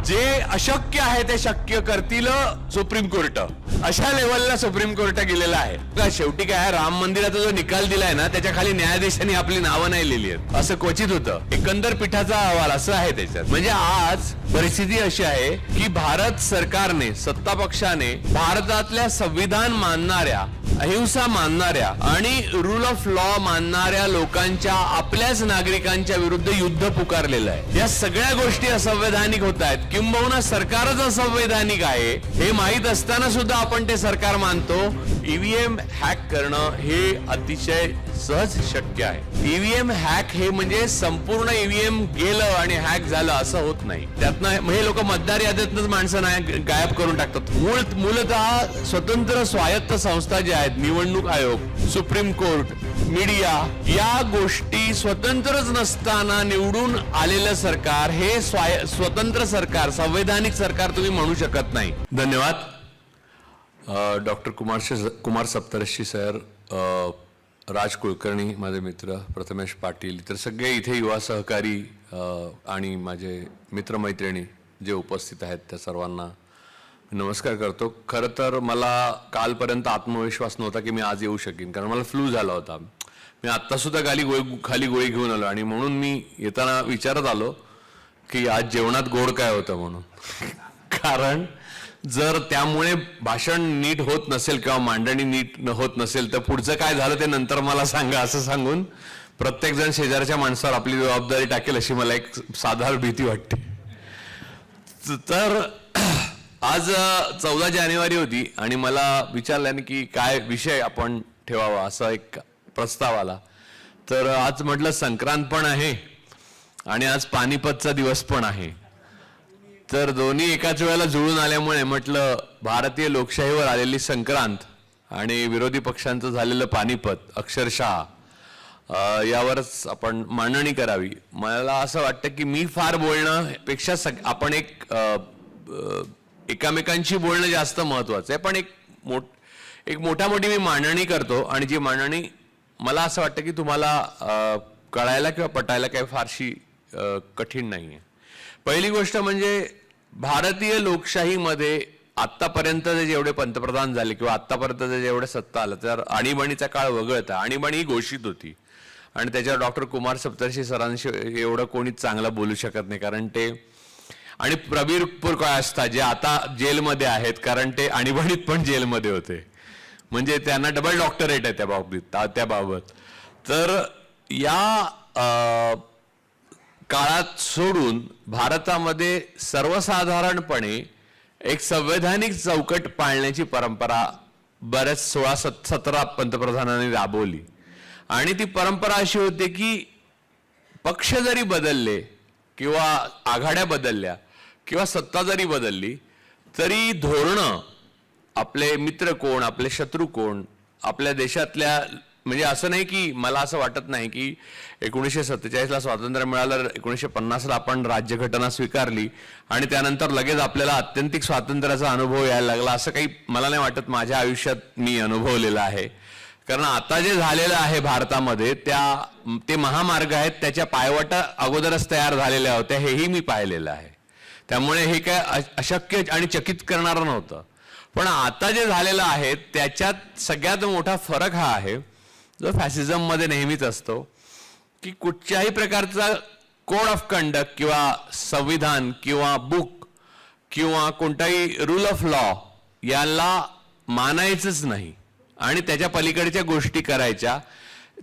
जे अशक्य आहे ते शक्य करतील सुप्रीम कोर्ट, अशा लेवलला सुप्रीम कोर्ट गेलेला आहे. शेवटी काय, राम मंदिराचा जो निकाल दिलाय ना, त्याच्या खाली न्यायाधीशांनी आपली नावं नाही लिहिली आहेत असं क्वचित होतं. एकंदर पीठाचा अहवाल असं आहे त्याच्यात. म्हणजे आज परिस्थिती अशी आहे की भारत सरकारने, सत्ता पक्षाने भारतातल्या संविधान मानणाऱ्या, अहिंसा मानणाऱ्या आणि रूल ऑफ लॉ मानणाऱ्या लोकांच्या, आपल्याच नागरिकांच्या विरुद्ध युद्ध पुकारलेलं आहे. या सगळ्या गोष्टी असंवैधानिक होत आहेत, किंबहुना सरकारच असंवैधानिक आहे हे माहीत असताना सुद्धा आपण ते सरकार मानतो. ईव्हीएम हॅक करणं हे अतिशय सहज शक्य आहे. ईव्हीएम हॅक हे म्हणजे संपूर्ण ईव्हीएम गेलं आणि हॅक झालं असं होत नाही. त्यातनं हे लोक मतदार यादीतनंच माणसं नाही गायब करून टाकतात. मूलतः स्वतंत्र स्वायत्त संस्था ज्या आहेत, निवडणूक आयोग, सुप्रीम कोर्ट, मीडिया, या गोष्टी स्वतंत्रच नसताना निवडून आलेलं सरकार हे स्वतंत्र सरकार, संवैधानिक सरकार तुम्ही म्हणू शकत नाही. धन्यवाद. डॉक्टर कुमार सप्तर्षी सर, राज कुलकर्णी माझे मित्र, प्रथमेश पाटील, इतर सगळे इथे युवा सहकारी आणि माझे मित्रमैत्रिणी जे उपस्थित आहेत त्या सर्वांना नमस्कार करतो. खरं तर मला कालपर्यंत आत्मविश्वास नव्हता की मी आज येऊ शकेन, कारण मला फ्लू झाला होता. मी आत्तासुद्धा खाली गोळी घेऊन आलो आणि म्हणून मी येताना विचारत आलो की आज जेवणात गोड काय होतं म्हणून. कारण जर त्यामुळे भाषण नीट होत नसेल किंवा मांडणी नीट होत नसेल तर पुढचं काय झालं ते नंतर मला सांगा असं सांगून प्रत्येक जण शेजारच्या माणसावर आपली जबाबदारी टाकेल अशी मला एक साधारण भीती वाटते. तर आज 14 जानेवारी होती आणि मला विचारल्याने की काय विषय आपण ठेवावा असा एक प्रस्ताव आला. तर आज म्हटलं संक्रांत पण आहे आणि आज पानिपतचा दिवस पण आहे. तर दोन्ही एकाच वेळेला जुळून आल्यामुळे म्हटलं भारतीय लोकशाहीवर आलेली संक्रांत आणि विरोधी पक्षांचं झालेलं पानिपत, अक्षरशः यावरच आपण मांडणी करावी. मला असं वाटतं की मी फार बोलण्यापेक्षा आपण एकामेकांशी बोलणं जास्त महत्वाचं आहे. पण एक मोठी मी मांडणी करतो आणि जी मांडणी मला असं वाटतं की तुम्हाला कळायला किंवा पटायला काही फारशी कठीण नाहीये. पहिली गोष्ट म्हणजे भारतीय लोकशाहीमध्ये आतापर्यंत जेवढे पंतप्रधान झाले किंवा आतापर्यंत जेवढे सत्ता आलं तर आणीबाणीचा काळ वगळता, आणीबाणी ही घोषित होती आणि त्याच्यावर डॉक्टर कुमार सप्तर्षी सरांशी एवढं कोणीच चांगलं बोलू शकत नाही, कारण ते आणि प्रबीर पुरकायस्था जे आता जेलमध्ये आहेत, कारण ते आणीबाणीत पण जेलमध्ये होते, म्हणजे त्यांना डबल डॉक्टरेट आहे त्याबाबत. तर या काळात सोडून भारतामध्ये सर्वसाधारणपणे एक संवैधानिक चौकट पाळण्याची परंपरा बऱ्याच 16-17 पंतप्रधानांनी राबवली आणि ती परंपरा अशी होती की पक्ष जरी बदलले किंवा आघाड्या बदलल्या किंवा सत्ता जरी बदलली तरी धोरणं, आपले मित्र कोण, आपले शत्रू कोण, आपल्या देशातल्या, म्हणजे असं नाही की मला असं वाटत नाही की 1947ला स्वातंत्र्य मिळालं, 1950ला आपण राज्यघटना स्वीकारली आणि त्यानंतर लगेच आपल्याला आत्यंतिक स्वातंत्र्याचा अनुभव यायला लागला, असं काही मला नाही वाटत. माझ्या आयुष्यात मी अनुभवलेलं आहे. कारण आता जे झालेलं आहे भारतामध्ये ते महामार्ग आहेत, त्याच्या पायवाटा अगोदरच तयार झालेल्या होत्या, हेही मी पाहिलेलं आहे. त्यामुळे हे काय अशक्य आणि चकित करणारं नव्हतं. पण आता जे झालेलं आहे त्याच्यात सगळ्यात मोठा फरक हा आहे जो फॅसिझम मध्ये नेहमीच असतो की कुठच्याही प्रकारचा कोड ऑफ कंडक्ट किंवा संविधान किंवा बुक किंवा कोणताही रूल ऑफ लॉ याला मानायचंच नाही आणि त्याच्या पलीकडच्या गोष्टी करायच्या.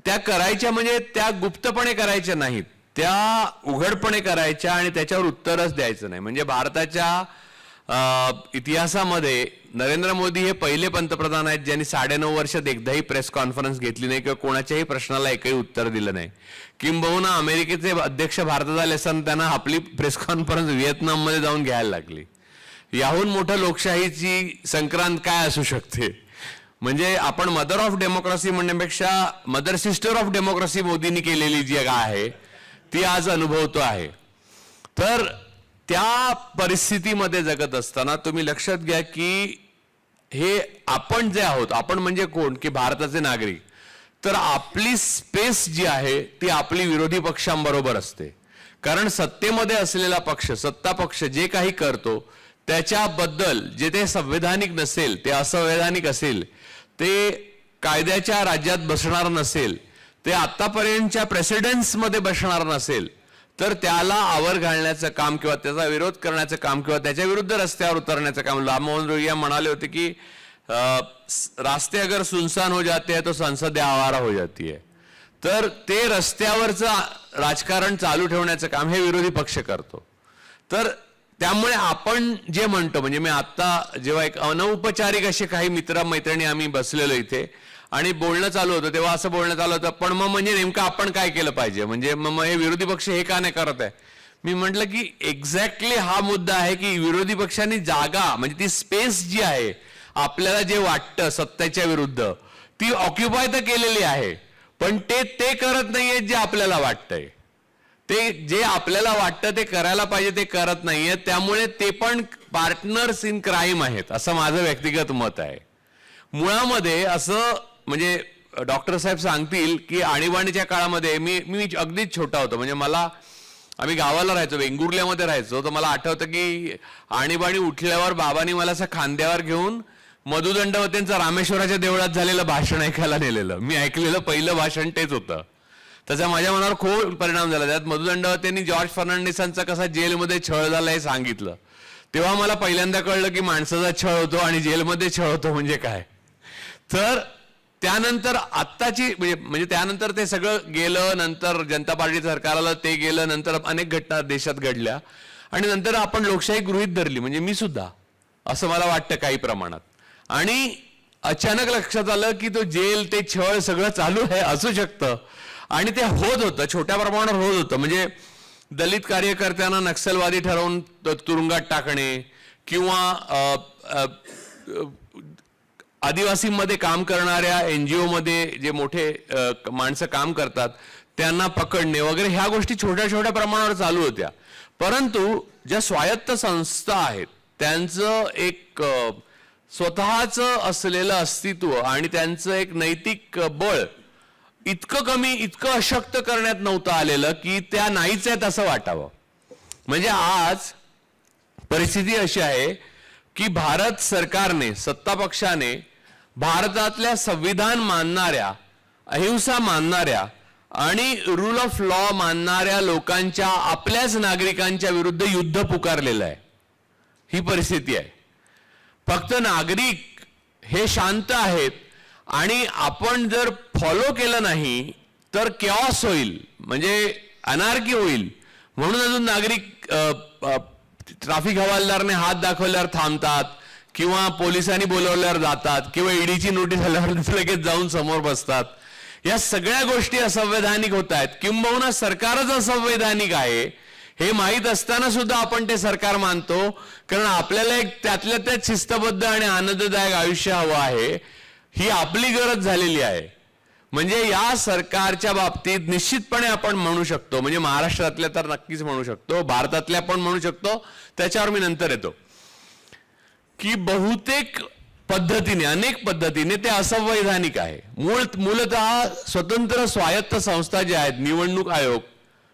त्या करायच्या म्हणजे त्या गुप्तपणे करायच्या नाहीत, त्या उघडपणे करायच्या आणि त्याच्यावर उत्तरच द्यायचं नाही. म्हणजे भारताच्या इतिहासामध्ये नरेंद्र मोदी हे पहिले पंतप्रधान आहेत ज्यांनी 9.5 वर्षात एकदाही प्रेस कॉन्फरन्स घेतली नाही किंवा कोणाच्याही प्रश्नाला एकही उत्तर दिलं नाही. किंबहुना अमेरिकेचे अध्यक्ष भारतात आले असताना त्यांना आपली प्रेस कॉन्फरन्स व्हिएतनाममध्ये जाऊन घ्यायला लागली. याहून मोठं लोकशाहीची संक्रांत काय असू शकते. म्हणजे आपण मदर ऑफ डेमोक्रेसी म्हणण्यापेक्षा मदर सिस्टर ऑफ डेमोक्रेसी मोदींनी केलेली जी आहे ती आज अनुभवतो आहे. तर त्या परिस्थितीमध्ये जगत असताना तुम्ही लक्षात घ्या की हे आपण जे आहोत, आपण म्हणजे कोण की भारताचे नागरिक, तर आपली स्पेस जी आहे ती आपली विरोधी पक्षांबरोबर असते. कारण सत्तेमध्ये असलेला पक्ष, सत्ता पक्ष जे काही करतो त्याच्याबद्दल जे ते संवैधानिक नसेल, ते असंवैधानिक असेल, ते कायद्याच्या राज्यात बसणार नसेल, ते आतापर्यंतच्या प्रेसिडेंट्समध्ये बसणार नसेल, तर त्याला आवर घालण्याचं काम किंवा त्याचा विरोध करण्याचं काम किंवा त्याच्या विरुद्ध रस्त्यावर उतरण्याचं काम. राममोहन रोहिया म्हणाले होते की रास्ते अगर सुनसान हो जाते हैं तो संसदें आवारा हो जाती है. तर ते रस्त्यावरचं राजकारण चालू ठेवण्याचं काम हे विरोधी पक्ष करतो. तर त्यामुळे आपण जे म्हणतो, म्हणजे मी आता जेव्हा एक अनौपचारिक असे काही मित्र मैत्रिणी आम्ही बसलेलो इथे आणि बोलणं चालू होतं, तेव्हा असं बोलणं चालू होतं, पण मग म्हणजे नेमकं आपण काय केलं पाहिजे, म्हणजे मग हे विरोधी पक्ष हे का नाही करत आहे. मी म्हटलं की एक्झॅक्टली हा मुद्दा आहे की विरोधी पक्षांनी जागा, म्हणजे ती स्पेस जी आहे आपल्याला जे वाटतं सत्तेच्या विरुद्ध, ती ऑक्युपाय तर केलेली आहे, पण ते करत नाहीये जे आपल्याला वाटतंय. ते जे आपल्याला वाटतं ते करायला पाहिजे ते करत नाहीये. त्यामुळे ते पण पार्टनर्स इन क्राईम आहेत असं माझं व्यक्तिगत मत आहे. मुळामध्ये असं म्हणजे डॉक्टर साहेब सांगतील की आणीबाणीच्या काळामध्ये मी अगदीच छोटा होतो, म्हणजे आम्ही गावाला राहायचो, वेंगुर्ल्यामध्ये राहायचो, तर मला आठवतं की आणीबाणी उठल्यावर बाबांनी मला असं खांद्यावर घेऊन मधुदंडवतेंचं रामेश्वराच्या देवळात झालेलं भाषण ऐकायला नेलेलं. मी ऐकलेलं पहिलं भाषण तेच होतं. त्याचा माझ्या मनावर खूप परिणाम झाला. त्यात मधुदंडवतेंनी जॉर्ज फर्नांडिसांचा कसा जेलमध्ये छळ झाला हे सांगितलं. तेव्हा मला पहिल्यांदा कळलं की माणसाचा छळ होतो आणि जेलमध्ये छळ होतो म्हणजे काय. तर त्यानंतर आत्ताची म्हणजे त्यानंतर ते सगळं गेलं, नंतर जनता पार्टीचं सरकार आलं, ते गेलं, नंतर अनेक घटना देशात घडल्या आणि नंतर आपण लोकशाही गृहीत धरली, म्हणजे मी सुद्धा, असं मला वाटतं काही प्रमाणात. आणि अचानक लक्षात आलं की तो जेल, ते छळ सगळं चालू आहे, असू शकतं. आणि ते होत होतं, छोट्या प्रमाणावर होत होतं. म्हणजे दलित कार्यकर्त्यांना नक्षलवादी ठरवून तुरुंगात टाकणे किंवा आदिवासींमध्ये काम करणाऱ्या NGO मध्ये जे मोठे माणसं काम करतात त्यांना पकडणे वगैरे, ह्या गोष्टी छोट्या छोट्या प्रमाणावर चालू होत्या. परंतु ज्या स्वायत्त संस्था आहेत त्यांचं एक स्वतःचं असलेलं अस्तित्व आणि त्यांचं एक नैतिक बळ इतकं कमी, इतकं अशक्त करण्यात नव्हतं आलेलं की त्या नाहीच आहेत असं वाटावं. म्हणजे आज परिस्थिती अशी आहे की भारत सरकारने, सत्ता पक्षाने भारतातल्या संविधान मानणाऱ्या, अहिंसा मानणाऱ्या आणि रूल ऑफ लॉ मानणाऱ्या लोकांच्या, आपल्याच नागरिकांच्या विरुद्ध युद्ध पुकारलेलं आहे. ही परिस्थिती आहे. फक्त नागरिक हे शांत आहेत आणि आपण जर फॉलो केलं नाही तर कॅओस होईल, म्हणजे अनार्की होईल. म्हणून अजून नागरिक ट्रॅफिक हवालदारने हात दाखवल्यावर थांबतात किंवा पोलिसांनी बोलवल्यावर जातात किंवा ईडीची नोटीस आल्यावर लगेच जाऊन समोर बसतात. या सगळ्या गोष्टी असंवैधानिक होत आहेत. किंबहुना सरकारच असंवैधानिक आहे हे माहीत असताना सुद्धा आपण ते सरकार मानतो, कारण आपल्याला एक त्यातल्या त्यात शिस्तबद्ध आणि आनंददायक आयुष्य हवं आहे. ही आपली गरज झालेली आहे. म्हणजे या सरकारच्या बाबतीत निश्चितपणे आपण म्हणू शकतो, म्हणजे महाराष्ट्रातल्या तर नक्कीच म्हणू शकतो, भारतातल्या पण म्हणू शकतो, त्याच्यावर मी नंतर येतो, की बहुतेक पद्धतीने, अनेक पद्धतीने ते असंवैधानिक आहे. मूलतः स्वतंत्र स्वायत्त संस्था ज्या आहेत, निवडणूक आयोग,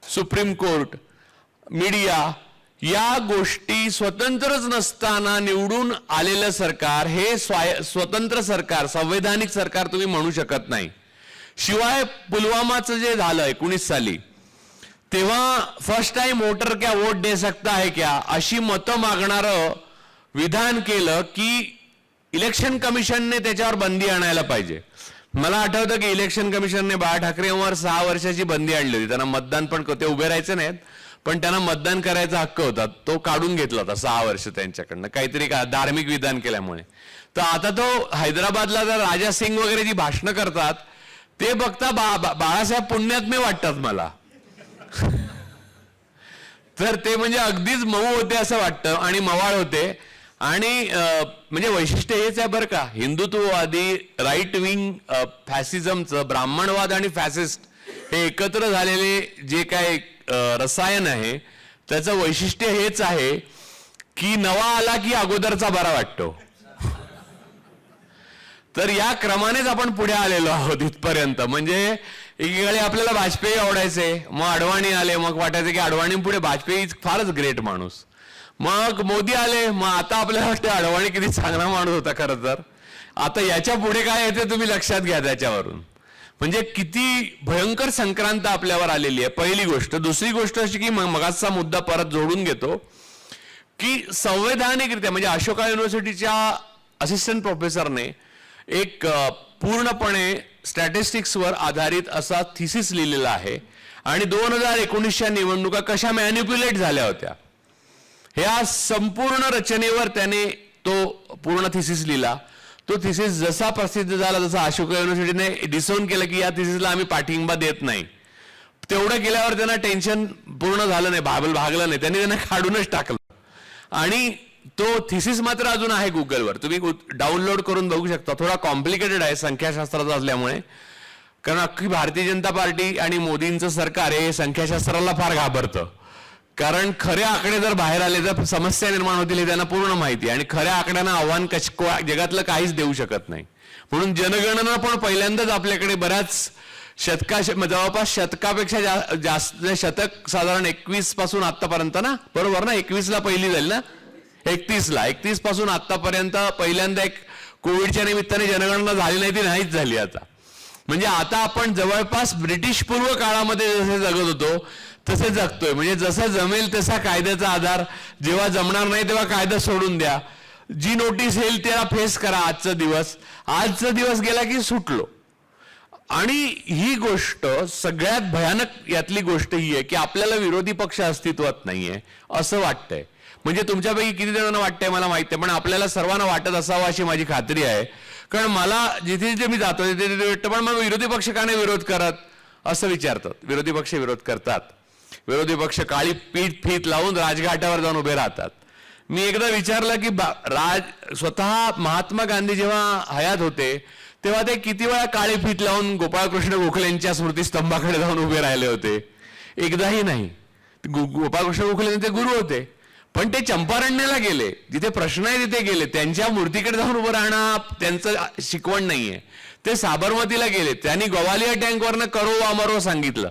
सुप्रीम कोर्ट, मीडिया, या गोष्टी स्वतंत्रच नसताना निवडून आलेलं सरकार हे स्वतंत्र सरकार, संवैधानिक सरकार तुम्ही म्हणू शकत नाही. शिवाय पुलवामाचं जे झालं 19 साली, तेव्हा फर्स्ट टाइम वोटर क्या वोट दे सकता है क्या अशी मतं मागणारं विधान केलं की इलेक्शन कमिशनने त्याच्यावर बंदी आणायला पाहिजे. मला आठवतं की इलेक्शन कमिशनने बाळा ठाकरेंवर 6 वर्षाची बंदी आणली होती. त्यांना मतदान पण, ते उभे राहायचे नाहीत पण त्यांना मतदान करायचा हक्क होता, तो काढून घेतला होता 6 वर्ष त्यांच्याकडनं, काहीतरी धार्मिक विधान केल्यामुळे. तर आता तो हैदराबादला जर राजा सिंग वगैरे जी भाषणं करतात ते बघता बाळासाहेब पुण्यात्मे वाटतात मला. तर ते म्हणजे अगदीच मऊ होते असं वाटतं आणि मवाळ होते. आणि म्हणजे वैशिष्ट्य हेच आहे बरं का, हिंदुत्ववादी राईट विंग फॅसिझमचं, ब्राह्मणवाद आणि फॅसिस्ट हे एकत्र झालेले जे काय रसायन आहे त्याचं वैशिष्ट्य हेच आहे की नवा आला की अगोदरचा बरा वाटतो. तर या क्रमानेच आपण पुढे आलेलो आहोत इथपर्यंत. म्हणजे एकीकडे आपल्याला वाजपेयी आवडायचे, मग अडवाणी आले, मग वाटायचं की अडवाणी पुढे वाजपेयी फारच ग्रेट माणूस. मग मोदी आले, मग आता आपल्याला वाटतं अडवाणी किती चांगला माणूस होता खरं तर. आता याच्या पुढे काय येते तुम्ही लक्षात घ्या त्याच्यावरून. म्हणजे किती भयंकर संक्रांत आपल्यावर आलेली आहे, पहिली गोष्ट. दुसरी गोष्ट अशी की मगाचा मुद्दा परत जोडून घेतो की संवैधानिकरित्या म्हणजे अशोका युनिव्हर्सिटीच्या असिस्टंट प्रोफेसरने एक पूर्णपणे स्टॅटिस्टिक्सवर आधारित असा थिसिस लिहिलेला आहे आणि 2019च्या निवडणुका कशा मॅन्युप्युलेट झाल्या होत्या ह्या संपूर्ण रचनेवर त्याने तो पूर्ण थिसिस लिहिला. तो थिसिस जसा प्रसिद्ध झाला, जसा अशोका युनिव्हर्सिटीने डिसोन केलं की या थिसिसला आम्ही पाठिंबा देत नाही, तेवढं केल्यावर त्यांना टेन्शन पूर्ण झालं नाही, भागलं नाही, त्यांना काढूनच टाकलं. आणि तो थिसिस मात्र अजून आहे गुगलवर, तुम्ही डाउनलोड करून बघू शकता. थोडा कॉम्प्लिकेटेड आहे संख्याशास्त्राचा असल्यामुळे, कारण अख्खी भारतीय जनता पार्टी आणि मोदींचं सरकार हे संख्याशास्त्राला फार घाबरतं. कारण खरे आकडे जर बाहेर आले तर समस्या निर्माण होतील हे त्यांना पूर्ण माहिती आहे आणि खऱ्या आकड्यांना आव्हान जगातलं काहीच देऊ शकत नाही. म्हणून जनगणना पण पहिल्यांदाच आपल्याकडे बऱ्याच जवळपास शतकापेक्षा जास्त शतक साधारण 21 पासून आतापर्यंत ना, बरोबर ना, 21ला पहिली झाली ना, 31 पासून आतापर्यंत पहिल्यांदा एक कोविडच्या निमित्ताने जनगणना झाली नाही, ती नाहीच झाली आता. म्हणजे आता आपण जवळपास ब्रिटिश पूर्व काळामध्ये जसे जगत होतो तसे जगतोय. म्हणजे जसं जमेल तसा कायद्याचा आधार, जेव्हा जमणार नाही तेव्हा कायदा सोडून द्या, जी नोटीस येईल त्याला फेस करा. आजचा दिवस गेला की सुटलो. आणि ही गोष्ट सगळ्यात भयानक यातली गोष्ट ही आहे की आपल्याला विरोधी पक्ष अस्तित्वात नाहीये असं वाटतंय. म्हणजे तुमच्यापैकी किती जणांना वाटतंय मला माहिती आहे, पण आपल्याला सर्वांना वाटत असावं अशी माझी खात्री आहे. कारण मला जिथे जिथे मी जातो तिथे वाटतं, पण मग विरोधी पक्ष का नाही विरोध करत असं विचारतात. विरोधी पक्ष विरोध करतात. विरोधी पक्ष काळी फीत लावून राजघाटावर जाऊन उभे राहतात. मी एकदा विचारलं की स्वतः महात्मा गांधी जेव्हा हयात होते तेव्हा ते किती वेळा काळी फीत लावून गोपाळकृष्ण गोखलेंच्या स्मृतीस्तंभाकडे जाऊन उभे राहिले होते? एकदाही नाही. गोपाळकृष्ण गोखले ते गुरु होते, पण ते चंपारण्याला गेले, जिथे प्रश्न आहे तिथे गेले. त्यांच्या मूर्तीकडे जाऊन उभं राहणं त्यांचं शिकवण नाहीये. ते साबरमतीला गेले, त्यांनी गोवालिया टँकवरनं करो वा मरो सांगितलं.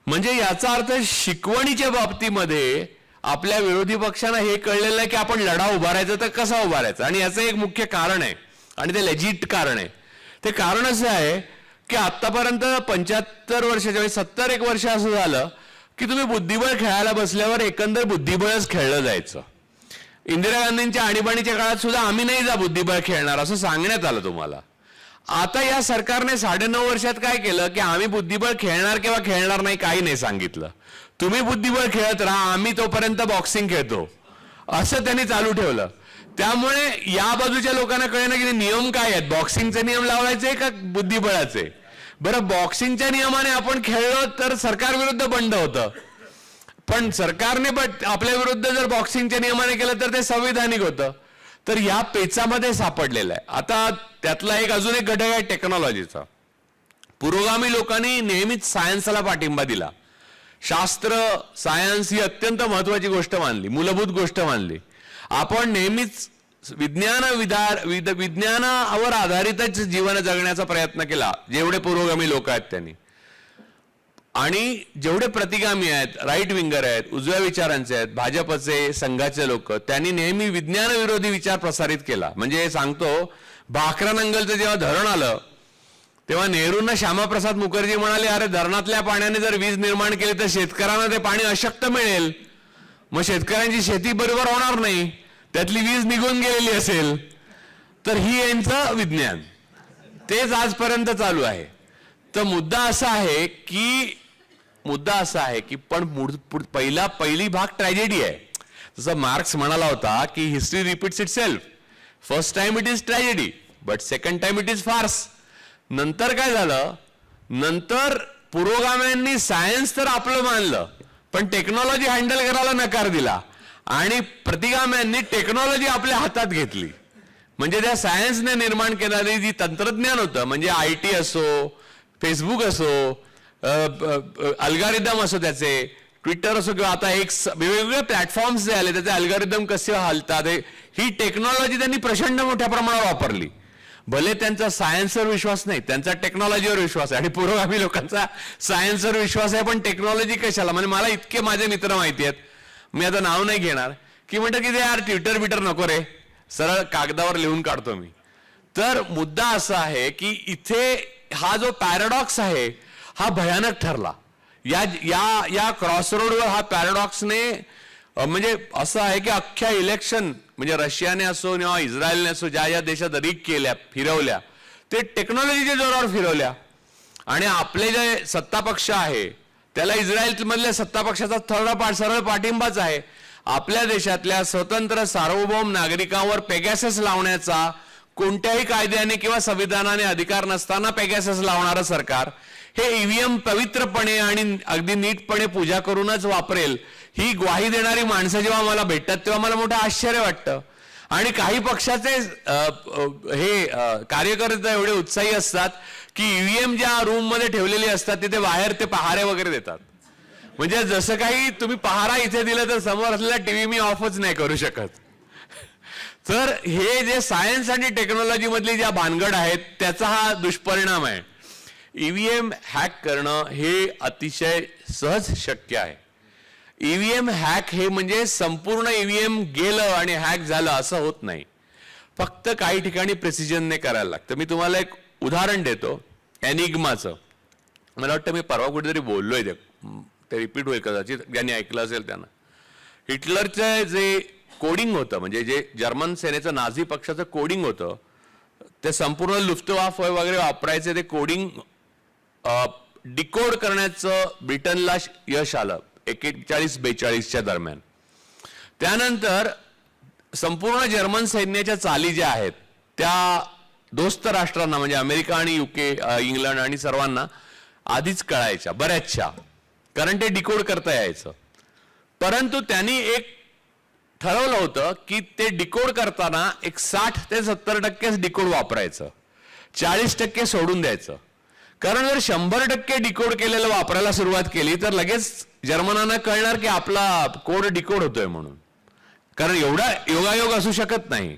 म्हणजे याचा अर्थ शिकवणीच्या बाबतीमध्ये आपल्या विरोधी पक्षांना हे कळलेलं आहे की आपण लढा उभारायचा तर कसा उभारायचा. आणि याचं एक मुख्य कारण आहे आणि ते लेजिट कारण आहे. ते कारण असं आहे की आतापर्यंत 75 वर्षाच्या 71 वर्ष असं झालं की तुम्ही बुद्धिबळ खेळायला बसल्यावर एकंदर बुद्धिबळच खेळलं जायचं. इंदिरा गांधींच्या आणीबाणीच्या काळात सुद्धा आम्ही नाही जा बुद्धिबळ खेळणार असं सांगण्यात आलं तुम्हाला. आता या सरकारने 9.5 वर्षात काय केलं की आम्ही बुद्धिबळ खेळणार किंवा खेळणार नाही काही नाही सांगितलं. तुम्ही बुद्धिबळ खेळत राहा, आम्ही तोपर्यंत बॉक्सिंग खेळतो असं त्यांनी चालू ठेवलं. त्यामुळे या बाजूच्या लोकांना कळेना की नियम काय आहेत, बॉक्सिंगचे नियम लावायचे का बुद्धिबळाचे. बरं, बॉक्सिंगच्या नियमाने आपण खेळलो तर सरकार विरुद्ध बंड होतं, पण सरकारने आपल्या विरुद्ध जर बॉक्सिंगच्या नियमाने केलं तर ते संविधानिक होतं. तर या पेचामध्ये सापडलेलं आहे. आता त्यातला अजून एक घटक आहे टेक्नॉलॉजीचा. पुरोगामी लोकांनी नेहमीच सायन्सला पाठिंबा दिला. शास्त्र सायन्स ही अत्यंत महत्वाची गोष्ट मानली, मूलभूत गोष्ट मानली. आपण नेहमीच विज्ञानावर आधारितच जीवन जगण्याचा प्रयत्न केला, जेवढे पुरोगामी लोक आहेत त्यांनी. आणि जेवढे प्रतिगामी आहेत, राईट विंगर आहेत, उजव्या विचारांचे आहेत, भाजपचे संघाचे लोक, त्यांनी नेहमी विज्ञानविरोधी विचार प्रसारित केला. म्हणजे सांगतो, भाकरानंगलचं जेव्हा धरण आलं तेव्हा नेहरूंना श्यामाप्रसाद मुखर्जी म्हणाले, अरे धरणातल्या पाण्याने जर वीज निर्माण केली तर शेतकऱ्यांना ते पाणी अशक्त मिळेल, मग शेतकऱ्यांची शेती बरोबर होणार नाही, त्यातली वीज निघून गेलेली असेल. तर ही यांचं विज्ञान, तेच आजपर्यंत चालू आहे. तर मुद्दा असा आहे की पण पहिली भाग ट्रॅजेडी आहे. जसं मार्क्स म्हणाला होता की history repeats itself. First time it is tragedy but second time it is farce. नंतर काय झालं, नंतर पुरोगाम्यांनी सायन्स तर आपलं मानलं पण टेक्नॉलॉजी हँडल करायला नकार दिला आणि प्रतिगाम्यांनी टेक्नॉलॉजी आपल्या हातात घेतली. म्हणजे त्या सायन्सने निर्माण केलेली जी तंत्रज्ञान होतं, म्हणजे IT असो, फेसबुक असो, अल्गारिदम असो, त्याचे ट्विटर असो किंवा आता वेगवेगळे प्लॅटफॉर्म्स जे आले त्याचे अल्गारिदम कसे हलतात, ही टेक्नॉलॉजी त्यांनी प्रचंड मोठ्या प्रमाणावर वापरली. भले त्यांचा सायन्सवर विश्वास नाही, त्यांचा टेक्नॉलॉजीवर विश्वास आहे, आणि पुरोगामी लोकांचा सायन्सवर विश्वास आहे पण टेक्नॉलॉजी कशाला. म्हणजे मला इतके माझे मित्र माहिती आहेत, मी आता नाव नाही घेणार, की म्हणतात की ते यार ट्विटर बिटर नको रे, सरळ कागदावर लिहून काढतो मी. तर मुद्दा असा आहे की इथे हा जो पॅराडॉक्स आहे हा भयानक ठरला. या या या क्रॉसरोडवर हा पॅराडॉक्सने म्हणजे असं आहे की अख्ख्या इलेक्शन, म्हणजे रशियाने असो किंवा इस्रायलने असो, ज्या ज्या देशात रीक केल्या फिरवल्या, ते टेक्नॉलॉजीच्या जोरावर फिरवल्या. आणि आपले जे सत्ता पक्ष आहे त्याला इस्रायल मधल्या सत्ता पक्षाचा सरळ पाठिंबाच आहे. आपल्या देशातल्या स्वतंत्र सार्वभौम नागरिकांवर पेगॅसस लावण्याचा कोणत्याही कायद्याने किंवा संविधानाने अधिकार नसताना पेगॅसस लावणारं सरकार हे ईव्हीएम पवित्रपणे आणि अगदी नीटपणे पूजा करूनच वापरेल, ही ग्वाही देणारी माणसं जेव्हा मला भेटतात तेव्हा मला मोठं आश्चर्य वाटतं. आणि काही पक्षाचे हे कार्यकर्ते एवढे उत्साही असतात की ईव्हीएम ज्या रूम मध्ये ठेवलेली असतात तिथे बाहेर ते पहारे वगैरे देतात. म्हणजे जसं काही तुम्ही पहारा इथे दिलं तर समोर असलेला टीव्ही मी ऑफच नाही करू शकत. तर हे जे सायन्स आणि टेक्नॉलॉजी मधली ज्या भानगड आहेत त्याचा हा दुष्परिणाम आहे. ईव्हीएम हॅक करणं हे अतिशय सहज शक्य आहे. ईव्हीएम हॅक हे म्हणजे संपूर्ण ईव्हीएम गेलं आणि हॅक झालं असं होत नाही, फक्त काही ठिकाणी प्रिसिजनने करायला लागतं. मी तुम्हाला एक उदाहरण देतो एनिग्माचं. मला वाटतं मी परवा कुठेतरी बोललोय, ते रिपीट होईल कदाचित, ज्यांनी ऐकलं असेल त्यांना. हिटलरचं जे कोडिंग होतं, म्हणजे जे जर्मन सेनेचं नाझी पक्षाचं कोडिंग होतं, ते संपूर्ण लुफ्टवाफ वगैरे वापरायचे ते कोडिंग डिकोड करण्याचं ब्रिटनला यश आलं 41-42च्या दरम्यान. त्यानंतर संपूर्ण जर्मन सैन्याच्या चाली ज्या आहेत त्या दोस्त राष्ट्रांना, म्हणजे अमेरिका आणि युके, इंग्लंड आणि सर्वांना आधीच कळायच्या बऱ्याचशा, कारण ते डिकोड करता यायचं. परंतु त्यांनी एक ठरवलं होतं की ते डिकोड करताना एक 60 ते 70% डिकोड वापरायचं, 40% सोडून द्यायचं. कारण जर 100% डिकोड केलेलं वापरायला सुरुवात केली तर लगेच जर्मनांना कळणार की आपला कोड डिकोड होतोय म्हणून, कारण एवढा योगायोग असू शकत नाही.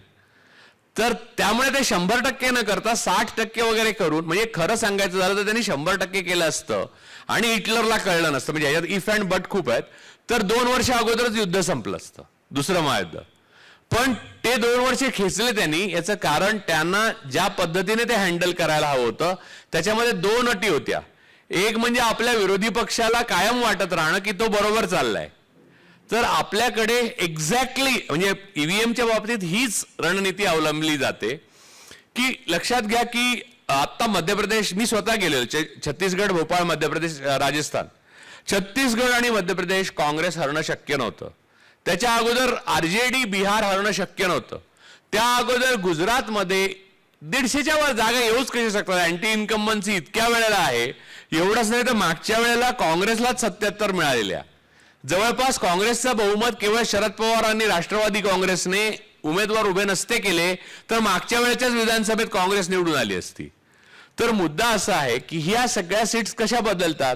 तर त्यामुळे ते 100% न करता 60% वगैरे करून, म्हणजे खरं सांगायचं झालं तर त्यांनी 100% केलं असतं आणि हिटलरला कळलं नसतं. म्हणजे याच्यात इफ अँड बट खूप आहेत. तर 2 वर्ष अगोदरच युद्ध संपलं असतं, दुसरं महायुद्ध. पण ते 2 वर्षे खेचले त्यांनी. याचं कारण त्यांना ज्या पद्धतीने ते हँडल करायला हवं होतं त्याच्यामध्ये 2 अटी होत्या. एक म्हणजे आपल्या विरोधी पक्षाला कायम वाटत राहणं की तो बरोबर चाललाय. तर आपल्याकडे एक्झॅक्टली म्हणजे ईव्हीएमच्या बाबतीत हीच रणनीती अवलंबली जाते की लक्षात घ्या की आता मध्य प्रदेश, मी स्वतः गेलेलो, छत्तीसगड, भोपाळ, मध्य प्रदेश, राजस्थान, छत्तीसगड आणि मध्य प्रदेश काँग्रेस हरणं शक्य नव्हतं. त्याच्या अगोदर आरजेडी बिहार हरणं शक्य नव्हतं. त्या अगोदर गुजरातमध्ये 150च्या वर जागा येऊच कशा शकतात. अँटी इन्कम्बन्सी इतक्या वेळेला आहे. एवढंच नाही तर मागच्या वेळेला काँग्रेसलाच 77 मिळालेल्या. जवळपास काँग्रेसचं बहुमत केवळ शरद पवार आणि राष्ट्रवादी काँग्रेसने उमेदवार उभे नसते केले तर मागच्या वेळेच्याच विधानसभेत काँग्रेस निवडून आली असती. तर मुद्दा असा आहे की ह्या सगळ्या सीट्स कशा बदलतात,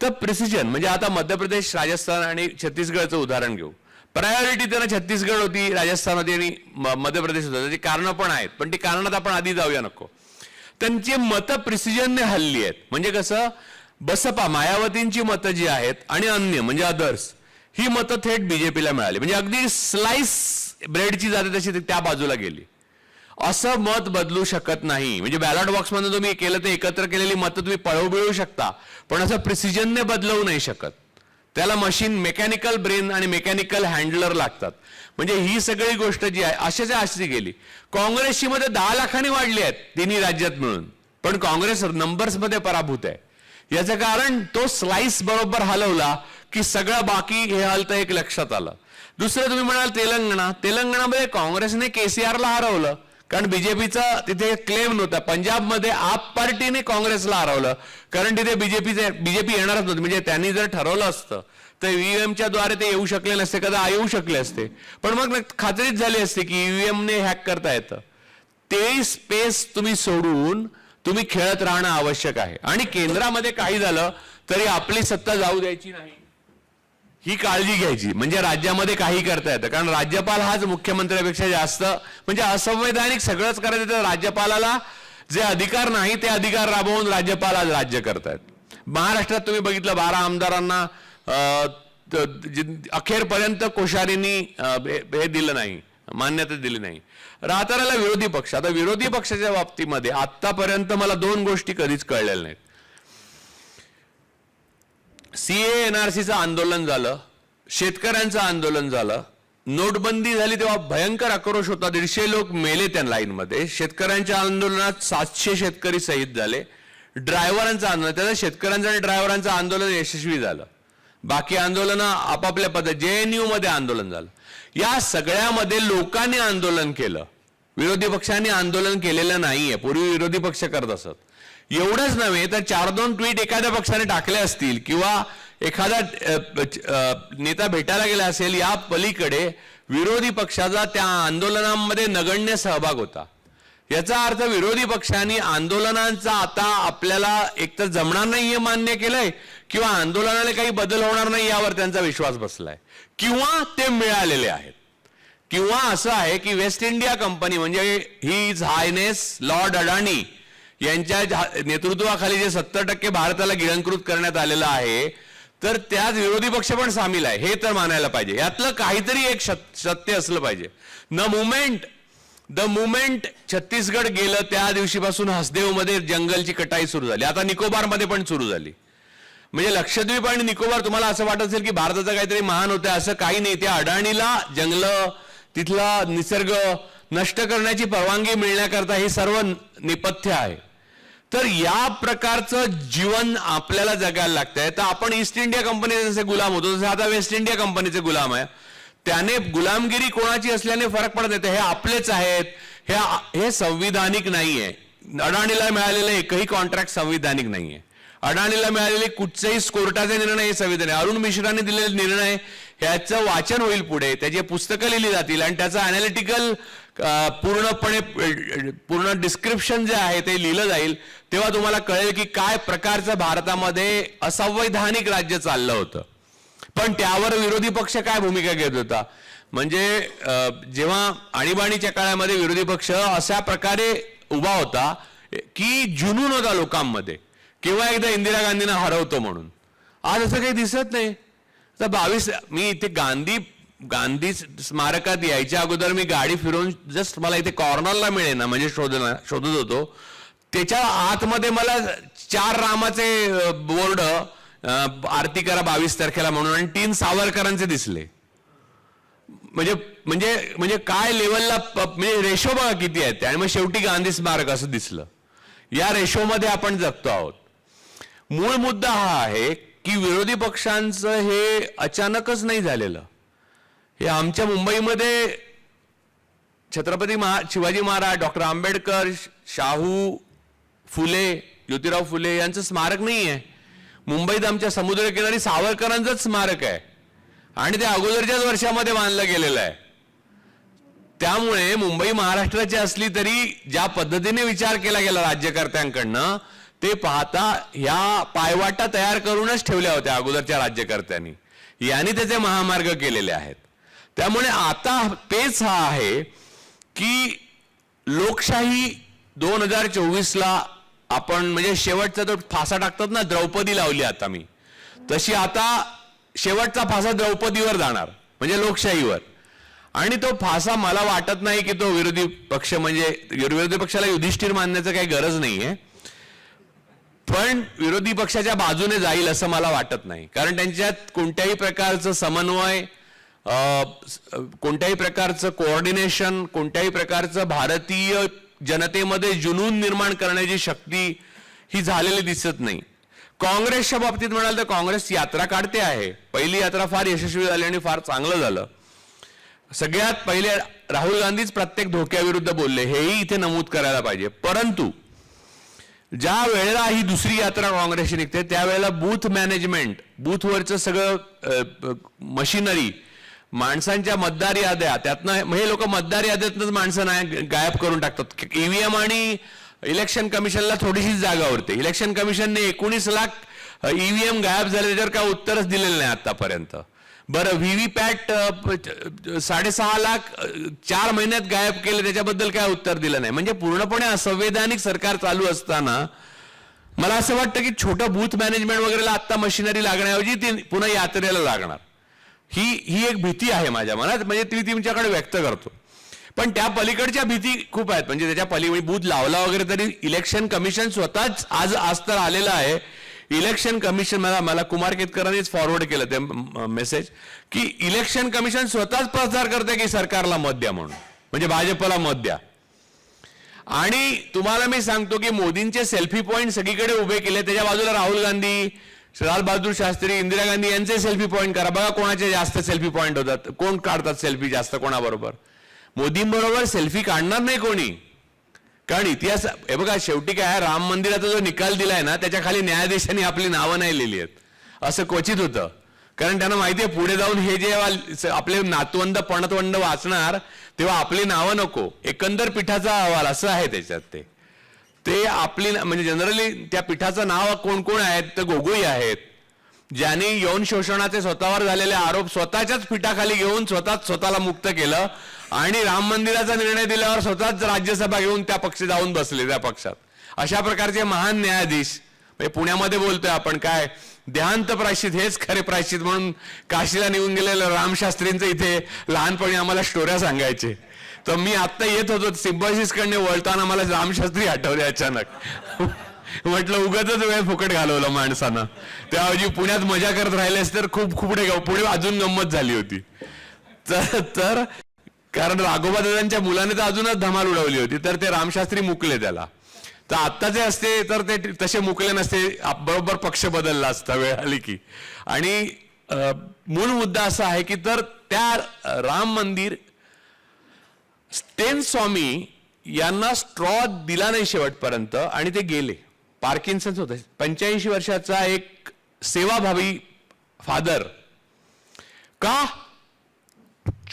तर प्रिसिजन. म्हणजे आता मध्य प्रदेश, राजस्थान आणि छत्तीसगडचं उदाहरण घेऊ. प्रायोरिटी त्यांना छत्तीसगड होती, राजस्थान होती आणि मध्य प्रदेश होता. त्याची कारणं पण आहेत, पण ती कारणात आपण आधी जाऊया नको. त्यांची मतं प्रिसिजनने हल्ली आहेत. म्हणजे कसं, बसपा मायावतींची मतं जी आहेत आणि अन्य म्हणजे अदर्स, ही मतं थेट बीजेपीला मिळाली. म्हणजे अगदी स्लाइस ब्रेडची जाते तशी त्या बाजूला गेली. असं मत बदलू शकत नाही. म्हणजे बॅलॉट बॉक्समध्ये तुम्ही केलं ते एकत्र केलेली मतं तुम्ही पळवू शकता, पण असं प्रिसिजनने बदलवू नाही शकत. त्याला मशीन, मेकॅनिकल ब्रेन आणि मेकॅनिकल हँडलर लागतात. म्हणजे ही सगळी गोष्ट जी आहे अशाच्या अशी गेली. काँग्रेसची मध्ये 10 लाखांनी वाढली आहेत तिन्ही राज्यात मिळून, पण काँग्रेस नंबर्समध्ये पराभूत आहे. याचं कारण तो स्लाइस बरोबर हलवला की सगळं बाकी हे हलतं, एक लक्षात आलं. दुसरं तुम्ही म्हणाल तेलंगणामध्ये काँग्रेसने केसीआरला हरवलं कारण बीजेपीचा तिथे क्लेम नव्हता. पंजाबमध्ये आप पार्टीने काँग्रेसला हरवलं कारण तिथे बीजेपी येणारच नव्हती. म्हणजे त्यांनी जर ठरवलं असतं तर ईव्हीएमच्या द्वारे ते येऊ शकले नसते, कदा येऊ शकले असते, पण मग खात्रीच झाली असते की ईव्हीएमने हॅक करता येतं. ते स्पेस तुम्ही सोडून तुम्ही खेळत राहणं आवश्यक आहे. आणि केंद्रामध्ये काही झालं तरी आपली सत्ता जाऊ द्यायची नाही. ही काळजी घ्यायची, म्हणजे राज्यामध्ये काही करता येतं. कारण राज्यपाल हाच मुख्यमंत्र्यापेक्षा जास्त म्हणजे असंवैधानिक सगळंच करायचं, तर राज्यपालाला जे अधिकार नाही ते अधिकार राबवून राज्यपाल आज राज्य करतायत. महाराष्ट्रात तुम्ही बघितलं 12 आमदारांना अखेरपर्यंत कोश्यारींनी हे दिलं नाही, मान्यता दिली नाही. राहता विरोधी पक्ष. आता विरोधी पक्षाच्या बाबतीमध्ये आतापर्यंत मला 2 गोष्टी कधीच कळलेल्या नाहीत. सीए एनआरसीचं आंदोलन झालं, शेतकऱ्यांचं आंदोलन झालं, नोटबंदी झाली तेव्हा भयंकर आक्रोश होता, 150 लोक मेले त्या लाईनमध्ये. शेतकऱ्यांच्या आंदोलनात 700 शेतकरी शहीद झाले. ड्रायव्हरांचं आंदोलन, त्याचं शेतकऱ्यांचं आणि ड्रायव्हरांचं आंदोलन यशस्वी झालं. बाकी आंदोलनं आपापल्या पद्धत, JNU मध्ये आंदोलन झालं. या सगळ्यामध्ये लोकांनी आंदोलन केलं, विरोधी पक्षांनी आंदोलन केलेलं नाहीये. पूर्वी विरोधी पक्ष करत असत. एवढंच नव्हे तर 4-2 ट्विट एखाद्या पक्षाने टाकले असतील किंवा एखादा नेता भेटायला गेला असेल, या पलीकडे विरोधी पक्षाचा त्या आंदोलनामध्ये नगण्य सहभाग होता. याचा अर्थ विरोधी पक्षांनी आंदोलनांचा आता आपल्याला एकतर जमणार नाही हे मान्य केलंय, किंवा आंदोलनाने काही बदल होणार नाही यावर त्यांचा विश्वास बसलाय, किंवा ते मिळालेले आहेत. किंवा असं आहे की वेस्ट इंडिया कंपनी म्हणजे हिज हायनेस लॉर्ड अडाणी यांच्या नेतृत्वाखाली जे 70% भारताला गिळंकृत करण्यात आलेलं आहे, तर त्यात विरोधी पक्ष पण सामील आहे हे तर मानायला पाहिजे. यातलं काहीतरी एक सत्य असलं पाहिजे. द मुमेंट छत्तीसगड गेलं त्या दिवशीपासून हसदेवमध्ये जंगलची कटाई सुरू झाली. आता निकोबारमध्ये पण सुरू झाली. म्हणजे लक्षद्वीप आणि निकोबार तुम्हाला असं वाटत असेल की भारताचं काहीतरी महान होतं, असं काही नाही. त्या अडाणीला जंगलं, तिथला निसर्ग नष्ट करण्याची परवानगी मिळण्याकरता हे सर्व नेपथ्य आहे. तर या प्रकारचं जीवन आपल्याला जगायला लागतंय. तर आपण ईस्ट इंडिया कंपनीचे जसे गुलाम होतो, तसे आता वेस्ट इंडिया कंपनीचे गुलाम आहे. त्याने गुलामगिरी कोणाची असल्याने फरक पडत नाही, हे आपलेच आहेत. हे संविधानिक नाहीये. अडाणीला मिळालेलं एकही कॉन्ट्रॅक्ट संविधानिक नाहीये. अडाणीला मिळालेले कुठचेही कोर्टाचे निर्णय हे संविधानिक. अरुण मिश्राने दिलेले निर्णय ह्याचं वाचन होईल पुढे, त्याची पुस्तकं लिहिली जातील आणि त्याचं अनालिटिकल पूर्ण डिस्क्रिप्शन जे आहे ते लिहिलं जाईल. तेव्हा तुम्हाला कळेल की काय प्रकारचं भारतामध्ये असंवैधानिक राज्य चाललं होतं. पण त्यावर विरोधी पक्ष काय भूमिका घेत होता, म्हणजे जेव्हा आणीबाणीच्या काळामध्ये विरोधी पक्ष अशा प्रकारे उभा होता की जुनून होता लोकांमध्ये, केव्हा एकदा इंदिरा गांधींना हरवतो म्हणून. आज असं काही दिसत नाही. तर 22 मी इथे गांधी स्मारकात यायच्या अगोदर मी गाडी फिरवून जस्ट मला इथे कॉर्नरला मिळेल ना म्हणजे शोधत होतो. त्याच्या आतमध्ये मला 4 रामाचे बोर्ड, आरती करा 22 तारखेला म्हणून, आणि 3 सावरकरांचे दिसले. म्हणजे काय लेवलला म्हणजे रेशो बघा किती आहेत. आणि मग शेवटी गांधी स्मारक असं दिसलं. या रेशोमध्ये आपण जगतो आहोत. मूळ मुद्दा हा आहे की विरोधी पक्षांचं हे अचानकच नाही झालेलं. हे आमच्या मुंबईमध्ये छत्रपती शिवाजी महाराज, डॉक्टर आंबेडकर, शाहू फुले, ज्योतिराव फुले यांचं स्मारक नाही आहे. मुंबईत आमच्या समुद्रकिनारी सावरकरांचंच स्मारक आहे आणि ते अगोदरच्याच वर्षामध्ये बांधलं गेलेलं आहे. त्यामुळे मुंबई महाराष्ट्राची असली तरी ज्या पद्धतीने विचार केला गेला राज्यकर्त्यांकडनं, ते पाहता ह्या पायवाटा तयार करूनच ठेवल्या होत्या अगोदरच्या राज्यकर्त्यांनी. यांनी त्याचे महामार्ग केलेले आहेत. त्यामुळे आता पेच हा आहे की लोकशाही 2024ला आपण म्हणजे शेवटचा तो फासा टाकतात ना, द्रौपदी लावली आता मी, तशी आता शेवटचा फासा द्रौपदीवर जाणार म्हणजे लोकशाहीवर. आणि तो फासा मला वाटत नाही की तो विरोधी पक्ष म्हणजे विरोधी पक्षाला युधिष्ठिर मानण्याचं काही गरज नाहीये, पण विरोधी पक्षाच्या बाजूने जाईल असं मला वाटत नाही. कारण त्यांच्यात कोणत्याही प्रकारचं समन्वय, कोणत्याही प्रकारचं कोऑर्डिनेशन, कोणत्याही प्रकारचं भारतीय जनतेमध्ये जुनून निर्माण करण्याची शक्ती ही झालेली दिसत नाही. काँग्रेसच्या बाबतीत म्हणाल तर काँग्रेस यात्रा काढते आहे. पहिली यात्रा फार यशस्वी झाली आणि फार चांगलं झालं. सगळ्यात पहिले राहुल गांधीच प्रत्येक धोक्याविरुद्ध बोलले, हेही इथे नमूद करायला पाहिजे. परंतु ज्या वेळेला ही दुसरी यात्रा काँग्रेसची निघते त्यावेळेला बूथ मॅनेजमेंट, बूथवरचं सगळं मशिनरी, माणसांच्या मतदार याद्या, त्यातनं हे लोक मतदार याद्यातनंच माणसं नाही गायब करून टाकतात. ईव्हीएम आणि इलेक्शन कमिशनला थोडीशी जागा उरते. इलेक्शन कमिशनने 19 लाख ईव्हीएम गायब झाले, त्याच्यावर काय उत्तरच दिलेलं नाही आतापर्यंत. बरं, व्हीव्हीपॅट 6.5 लाख 4 महिन्यात गायब केले, त्याच्याबद्दल काय उत्तर दिलं नाही. म्हणजे पूर्णपणे असंवैधानिक सरकार चालू असताना मला असं वाटतं की छोटं बूथ मॅनेजमेंट वगैरेला आत्ता मशिनरी लागण्याऐवजी ती पुन्हा यात्रेला लागणार, ही एक भीती आहे माझ्या मनात. म्हणजे ती तुमच्याकडे व्यक्त करतो. पण त्या पलीकडच्या भीती खूप आहेत. म्हणजे त्याच्या पलीकडे बूथ लावला वगैरे तरी इलेक्शन कमिशन स्वतःच आज तर आलेलं आहे. इलेक्शन कमिशन मला कुमार केतकरांनीच फॉरवर्ड केलं ते मेसेज की इलेक्शन कमिशन स्वतःच प्रचार करते की सरकारला मत द्या म्हणून, म्हणजे भाजपला मत द्या. आणि तुम्हाला मी सांगतो की मोदींचे सेल्फी पॉईंट सगळीकडे उभे केले. त्याच्या बाजूला राहुल गांधी, लाल बहादूर शास्त्री, इंदिरा गांधी यांचे सेल्फी पॉईंट करा. बघा कोणाचे जास्त सेल्फी पॉईंट होतात, कोण काढतात सेल्फी जास्त कोणाबरोबर. मोदींबरोबर सेल्फी काढणार नाही कोणी, कारण इतिहास हे बघा. शेवटी काय, राम मंदिराचा जो निकाल दिलाय ना त्याच्या खाली न्यायाधीशांनी आपली नावं नाही लिहिली आहेत. असं क्वचित होतं, कारण त्यांना माहिती आहे पुढे जाऊन हे जेव्हा आपले नातवंड पणतवंड वाचणार तेव्हा आपली नावं नको. एकंदर पीठाचा अहवाल असं आहे त्याच्यात ते आपली म्हणजे जनरली त्या पीठाचं नाव कोण कोण आहेत तर गोगोई आहेत, ज्यांनी यौन शोषणाचे स्वतःवर झालेले आरोप स्वतःच्याच पीठाखाली घेऊन स्वतःला मुक्त केलं आणि राम मंदिराचा निर्णय दिल्यावर स्वतःच राज्यसभा घेऊन त्या पक्षी जाऊन बसले त्या पक्षात. अशा प्रकारचे महान न्यायाधीश म्हणजे पुण्यामध्ये बोलतोय आपण काय देहांत प्रायश्चित हेच खरे प्रायश्चित म्हणून काशीला निघून गेलेलं रामशास्त्रींचं इथे लहानपणी आम्हाला स्टोऱ्या सांगायचे. तर मी आत्ता येत होतो सिम्बॉसिसकडे वळताना मला रामशास्त्री आठवले अचानक. म्हटलं उगाच वेळ फुकट घालवलं माणसानं, त्याऐवजी पुण्यात मजा करत राहिलेस तर खूप पुढे अजून गंमत झाली होती. तर कारण राघोबा दादांच्या मुलाने तर अजूनच धमाल उडवली होती. तर ते रामशास्त्री मुकले त्याला. तर आत्ताचे असते तर ते तसे मुकले नसते, बरोबर पक्ष बदलला असता वेळ आली की. आणि मूळ मुद्दा असा आहे की तर त्या राम मंदिर स्टेन स्वामी यांना स्ट्रॉ दिला नाही शेवटपर्यंत आणि ते गेले. पार्किन्सन्स होते. 85 वर्षाचा एक सेवाभावी फादर. का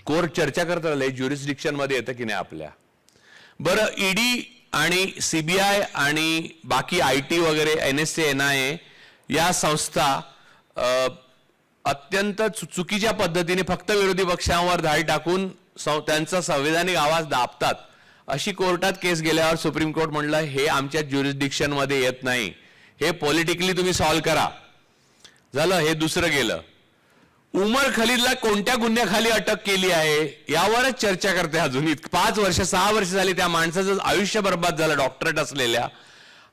कोर्ट चर्चा करत राहिले ज्युरिस्डिक्शन मध्ये येतं की नाही आपल्या. बरं, ईडी आणि सीबीआय आणि बाकी IT वगैरे NSA NIA या संस्था अत्यंत चुकीच्या पद्धतीने फक्त विरोधी पक्षांवर धाड टाकून त्यांचा संवैधानिक आवाज दाबतात. अशी कोर्टात केस गेल्यावर सुप्रीम कोर्ट म्हणलं हे आमच्या ज्युरिस्डिक्शन मध्ये येत नाही, हे पॉलिटिकली तुम्ही सॉल्व्ह करा. झालं, हे दुसरं गेलं. उमर खलीदला कोणत्या गुन्ह्याखाली अटक केली आहे यावरच चर्चा करते अजून. 5 वर्ष 6 वर्ष झाली त्या माणसाचं आयुष्य बर्बाद झालं डॉक्टरेट असलेल्या,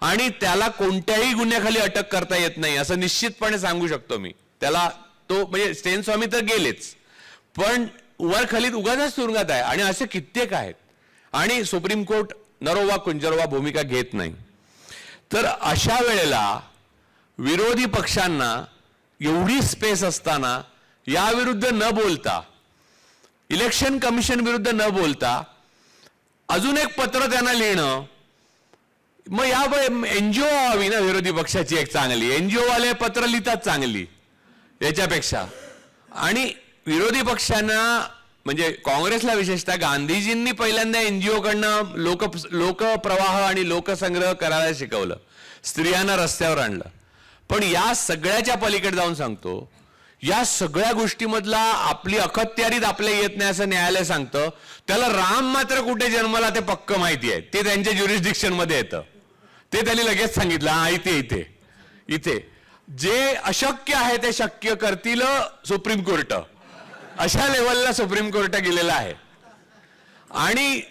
आणि त्याला कोणत्याही गुन्ह्याखाली अटक करता येत नाही असं निश्चितपणे सांगू शकतो मी. त्याला तो म्हणजे स्टेन स्वामी तर गेलेच, पण उमर खलीद उगाच तुरुंगात आहे आणि असे कित्येक आहेत. आणि सुप्रीम कोर्ट नरोवा कुंजरोवा भूमिका घेत नाही. तर अशा वेळेला विरोधी पक्षांना एवढी स्पेस असताना याविरुद्ध न बोलता, इलेक्शन कमिशन विरुद्ध न बोलता अजून एक पत्र त्यांना लिहिणं, मग या NGO हवी ना विरोधी पक्षाची एक चांगली. NGO वाले पत्र लिहितात चांगली याच्यापेक्षा. आणि विरोधी पक्षांना म्हणजे काँग्रेसला विशेषतः गांधीजींनी पहिल्यांदा NGO कडनं लोकप्रवाह आणि लोकसंग्रह करायला शिकवलं, स्त्रियांना रस्त्यावर आणलं. पण या सगळ्याच्या पलीकडे जाऊन सांगतो, या सगळ्या गोष्टीमधला आपली अखत्यारीत आपल्या येत नाही असं न्यायालय सांगतं. त्याला राम मात्र कुठे जन्मला ते पक्क माहिती आहे, ते त्यांच्या ज्युरिस्डिक्शन मध्ये येतं. ते त्यांनी लगेच सांगितलं हा इथे जे अशक्य आहे ते शक्य करतील सुप्रीम कोर्ट. अशा लेवलला सुप्रीम कोर्ट गेलेला आहे. आणि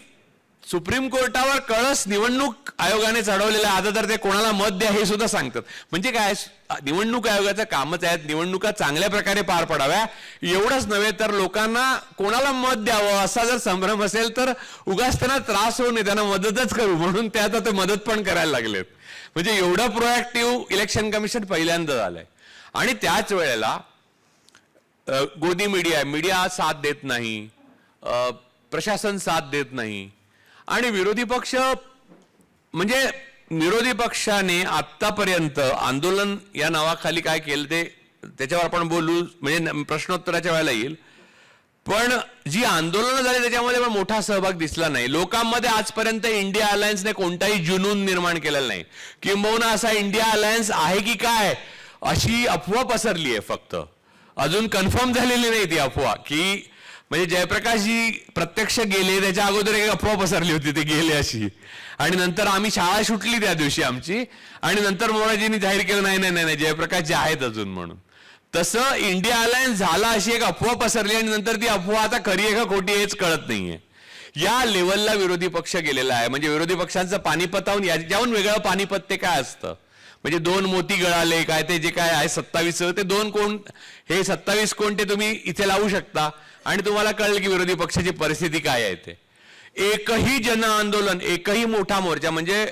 सुप्रीम कोर्टावर कळस निवडणूक आयोगाने चढवलेला. आता तर ते कोणाला मत द्या हे सुद्धा सांगतात. म्हणजे काय, निवडणूक आयोगाचं कामच आहे निवडणुका चांगल्या प्रकारे पार पडाव्या एवढंच नव्हे तर लोकांना कोणाला मत द्यावं असा जर संभ्रम असेल तर उगाच त्यांना त्रास होऊ नये, त्यांना मदतच करू म्हणून ते आता ते मदत पण करायला लागलेत. म्हणजे एवढं प्रोएक्टिव्ह इलेक्शन कमिशन पहिल्यांदा झालंय. आणि त्याच वेळेला गोदी मीडिया साथ देत नाही, प्रशासन साथ देत नाही. आणि विरोधी पक्ष म्हणजे विरोधी पक्षाने आतापर्यंत आंदोलन या नावाखाली काय केलं ते त्याच्यावर आपण बोलू, म्हणजे प्रश्नोत्तराच्या वेळेला येईल. पण जी आंदोलनं झाली त्याच्यामध्ये पण मोठा सहभाग दिसला नाही. लोकांमध्ये आजपर्यंत इंडिया अलायन्सने कोणताही जुनून निर्माण केलेला नाही. किंबहुना असा इंडिया अलायन्स आहे की काय अशी अफवा पसरली आहे फक्त. अजून कन्फर्म झालेली नाही ती अफवा, की म्हणजे जयप्रकाशजी प्रत्यक्ष गेले त्याच्या अगोदर एक अफवा पसरली होती ते गेले अशी, आणि नंतर आम्ही शाळा सुटली त्या दिवशी आमची, आणि नंतर मोराजींनी जाहीर केलं नाही नाही नाही जयप्रकाश जे आहेत अजून म्हणून. तसं इंडिया अलायन्स झाला अशी एक अफवा पसरली, आणि नंतर ती अफवा आता खरी आहे का खोटी हेच कळत नाहीये. या लेवलला विरोधी पक्ष गेलेला आहे. म्हणजे विरोधी पक्षांचं पानिपताहून याच्याहून वेगळं पानिपत ते काय असतं, म्हणजे 2 मोती गळाले काय ते जे काय आहे 27 ते 2 कोण, हे 27 कोण ते तुम्ही इथे लावू शकता आणि तुम्हाला कळेल की विरोधी पक्षाची परिस्थिती काय आहे ते. एकही जन आंदोलन, एकही मोठा मोर्चा, म्हणजे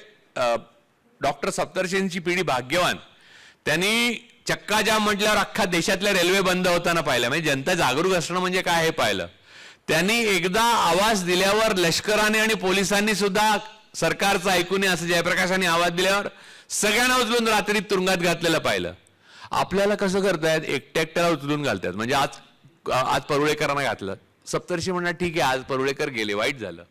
डॉक्टर सप्तर्षींची पिढी भाग्यवान, त्यांनी चक्का जाम म्हटल्यावर अख्खा देशातल्या रेल्वे बंद होताना पाहिलं. म्हणजे जनता जागरूक असणं म्हणजे काय हे पाहिलं. त्यांनी एकदा आवाज दिल्यावर लष्कराने आणि पोलिसांनी सुद्धा सरकारचं ऐकू नये असं जयप्रकाशांनी आवाज दिल्यावर सगळ्यांना उचलून रात्री तुरुंगात घातलेलं पाहिलं. आपल्याला कसं करतायत, एकट्या एकट्याला उचलून घालतात. म्हणजे आज परुळेकरांना घातलं, सप्तर्षी म्हणणार ठीक आहे आज परुळेकर गेले वाईट झालं.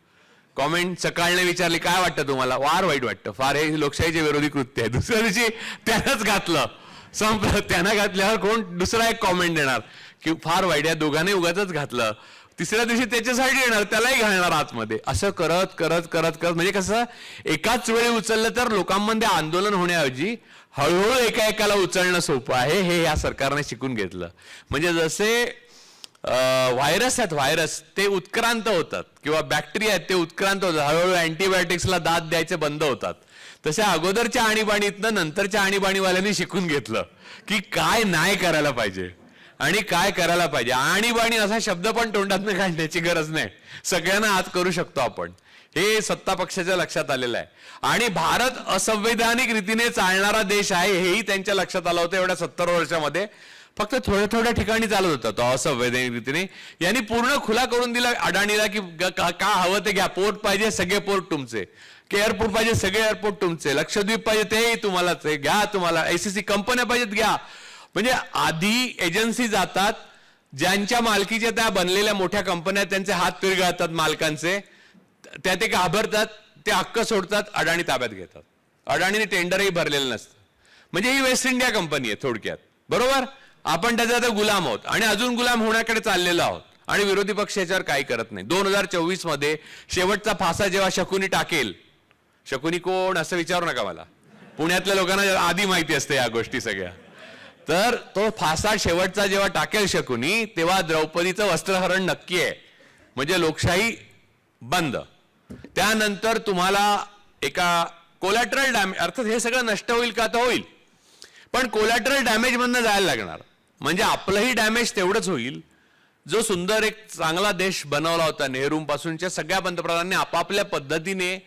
कॉमेंट सकाळने विचारली काय वाटतं तुम्हाला, फार वाईट वाटतं, फार हे लोकशाहीचे विरोधी कृत्य आहे. दुसऱ्या दिवशी त्यानंच घातलं, संपलं. त्यांना घातल्यावर कोण दुसरा एक कॉमेंट देणार की फार वाईट, या दोघांनी उगाचच घातलं. तिसऱ्या दिवशी त्याच्यासाठी येणार, त्यालाही घालणार आतमध्ये. असं करत करत करत करत म्हणजे कसं एकाच वेळी उचललं तर लोकांमध्ये आंदोलन होण्याऐवजी हळूहळू एका एकाला उचलणं सोपं आहे, हे या सरकारने शिकून घेतलं. म्हणजे जसे व्हायरस आहेत, व्हायरस ते उत्क्रांत होतात किंवा बॅक्टेरिया आहेत ते उत्क्रांत होतात, हळूहळू अँटीबायोटिक्सला दाद द्यायचे बंद होतात. तशा अगोदरच्या आणीबाणीतनं नंतरच्या आणीबाणीवाल्यांनी शिकून घेतलं की काय नाही करायला पाहिजे आणि काय करायला पाहिजे. आणीबाणी असा शब्द पण तोंडातनं काढण्याची गरज नाही, सगळ्यांना आज करू शकतो आपण. हे सत्ता पक्षाच्या लक्षात आलेलं आहे. आणि भारत असंवैधानिक रीतीने चालणारा देश आहे हेही त्यांच्या लक्षात आलं होतं. एवढ्या 70 वर्षामध्ये फक्त थोड्या थोड्या ठिकाणी चालत होता तो असंवैधानिक रीतीने. यांनी पूर्ण खुला करून दिला अडाणीला की का हवं ते घ्या, पोर्ट पाहिजे सगळे पोर्ट तुमचे, की एअरपोर्ट पाहिजे सगळे एअरपोर्ट तुमचे, लक्षद्वीप पाहिजे तेही तुम्हालाच घ्या, तुम्हाला एसीसी कंपन्या पाहिजेत घ्या. म्हणजे आधी एजन्सी जातात, ज्यांच्या मालकीच्या त्या बनलेल्या मोठ्या कंपन्या त्यांचे हात पिरगाळतात मालकांचे, त्या ते घाबरतात, ते हक्क सोडतात, अडाणी ताब्यात घेतात. अडाणीने टेंडरही भरलेलं नसतं. म्हणजे ही वेस्ट इंडिया कंपनी आहे थोडक्यात, बरोबर. आपण त्याचा आता गुलाम आहोत आणि अजून गुलाम होण्याकडे चाललेलो आहोत. आणि विरोधी पक्ष याच्यावर काही करत नाही. 2024 मध्ये शेवटचा फासा जेव्हा शकुनी टाकेल, शकुनी कोण असं विचारू नका मला, पुण्यातल्या लोकांना आधी माहिती असते या गोष्टी सगळ्या. तर तो फासा शेवटचा जेव्हा टाकेल शकुनी, तेव्हा द्रौपदीचं वस्त्रहरण नक्की आहे, म्हणजे लोकशाही बंद. त्यानंतर तुम्हाला एका कोलॅटरल डॅमेज, अर्थात हे सगळं नष्ट होईल का तर होईल, पण कोलॅटरल डॅमेज मधनं जायला लागणार. म्हणजे आपलंही डॅमेज तेवढंच होईल. जो सुंदर एक चांगला देश बनवला होता, नेहरूंपासूनच्या सगळ्या पंतप्रधानांनी आपापल्या पद्धतीने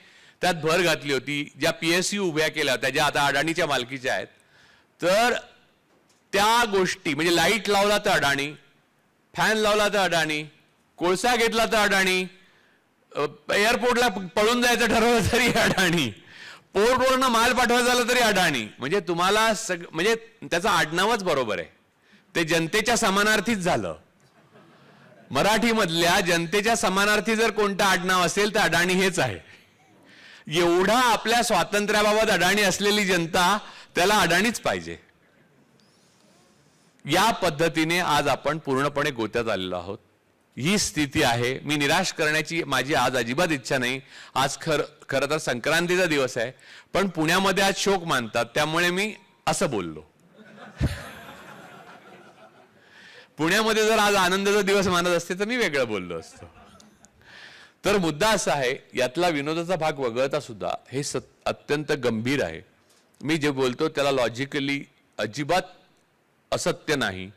त्यात भर घातली होती, ज्या PSU उभ्या केल्या होत्या, ज्या आता अडाणीच्या मालकीच्या आहेत. तर त्या गोष्टी म्हणजे लाईट लावला तर अडाणी, फॅन लावला तर अडाणी, कोळसा घेतला तर अडाणी, एअरपोर्टला पळून जायचं ठरवलं तरी अडाणी, पोर्टवरनं माल पाठवायचा झालं तरी अडाणी. म्हणजे तुम्हाला म्हणजे त्याचं आडनावच बरोबर आहे, ते जनतेच्या समानार्थीच झालं. मराठीमधल्या जनतेच्या समानार्थी जर कोणतं आडनाव असेल तर अडाणी हेच आहे. एवढा आपल्या स्वातंत्र्याबाबत अडाणी असलेली जनता, त्याला अडाणीच पाहिजे. या पद्धतीने आज आपण पूर्णपणे गोत्यात आलेलो आहोत. ही स्थिती आहे. मी निराश करण्याची माझी आज अजिबात इच्छा नाही. आज खरं तर संक्रांतीचा दिवस आहे, पण पुण्यामध्ये आज शोक मानतात, त्यामुळे मी असं बोललो. पुण्यामध्ये जर आज आनंदाचा दिवस मानत असते तर मी वेगळं बोललो असतो. तर मुद्दा असा आहे, यातला विनोदाचा भाग वगळता सुद्धा हे अत्यंत गंभीर आहे. मी जे बोलतो त्याला लॉजिकली अजिबात असत्य नाही.